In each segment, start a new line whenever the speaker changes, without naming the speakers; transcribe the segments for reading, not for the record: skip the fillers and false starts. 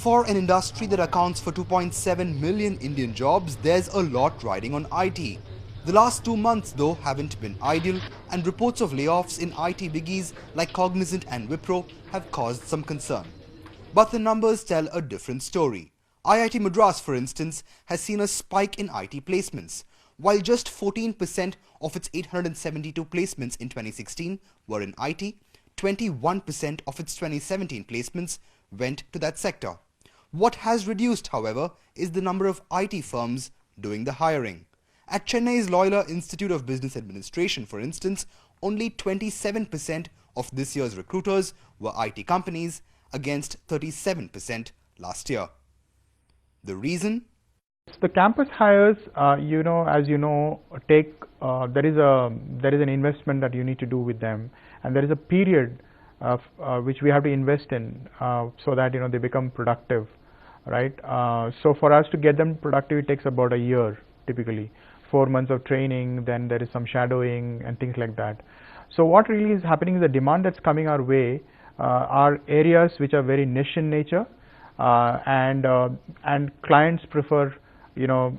For an industry that accounts for 2.7 million Indian jobs, there's a lot riding on IT. The last 2 months, though, haven't been ideal, and reports of layoffs in IT biggies like Cognizant and Wipro have caused some concern. But the numbers tell a different story. IIT Madras, for instance, has seen a spike in IT placements. While just 14% of its 872 placements in 2016 were in IT, 21% of its 2017 placements went to that sector. What has reduced, however, is the number of IT firms doing the hiring. At Chennai's Loyola Institute of Business Administration, for instance, only 27% of this year's recruiters were IT companies, against 37% last year. The reason?
The campus hires, as you know, there is an investment that you need to do with them, and there is a period which we have to invest in so that they become productive, right? So for us to get them productive, it takes about a year typically. 4 months of training, then there is some shadowing and things like that. So what really is happening is the demand that's coming our way are areas which are very niche in nature, and clients prefer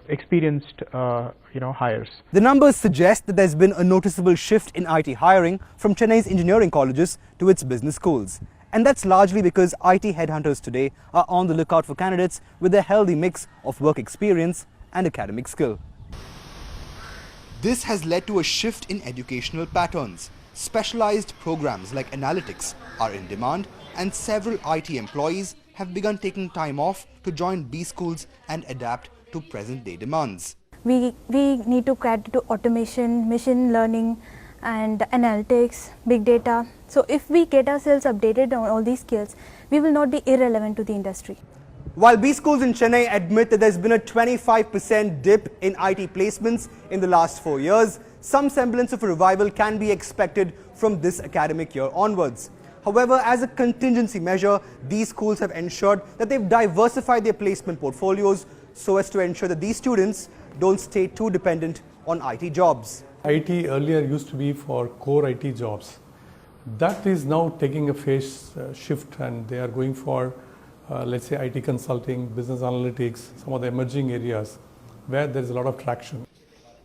experienced hires.
The numbers suggest that there's been a noticeable shift in IT hiring from Chennai's engineering colleges to its business schools. And that's largely because IT headhunters today are on the lookout for candidates with a healthy mix of work experience and academic skill. This has led to a shift in educational patterns. Specialized programs like analytics are in demand, and several IT employees have begun taking time off to join B schools and adapt to present-day demands.
We need to cater to automation, machine learning and analytics, big data. So if we get ourselves updated on all these skills, we will not be irrelevant to the industry.
While B schools in Chennai admit that there's been a 25% dip in IT placements in the last 4 years, some semblance of a revival can be expected from this academic year onwards. However, as a contingency measure, these schools have ensured that they've diversified their placement portfolios so as to ensure that these students don't stay too dependent on IT jobs.
IT earlier used to be for core IT jobs. That is now taking a phase shift, and they are going for let's say IT consulting, business analytics, some of the emerging areas where there is a lot of traction.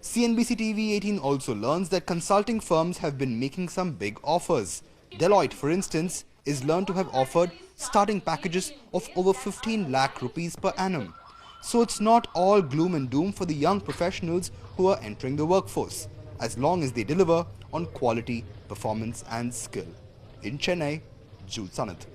CNBCTV 18 also learns that consulting firms have been making some big offers. Deloitte, for instance, is learned to have offered starting packages of over 15 lakh rupees per annum. So it's not all gloom and doom for the young professionals who are entering the workforce, as long as they deliver on quality, performance and skill. In Chennai, Jude Sanath.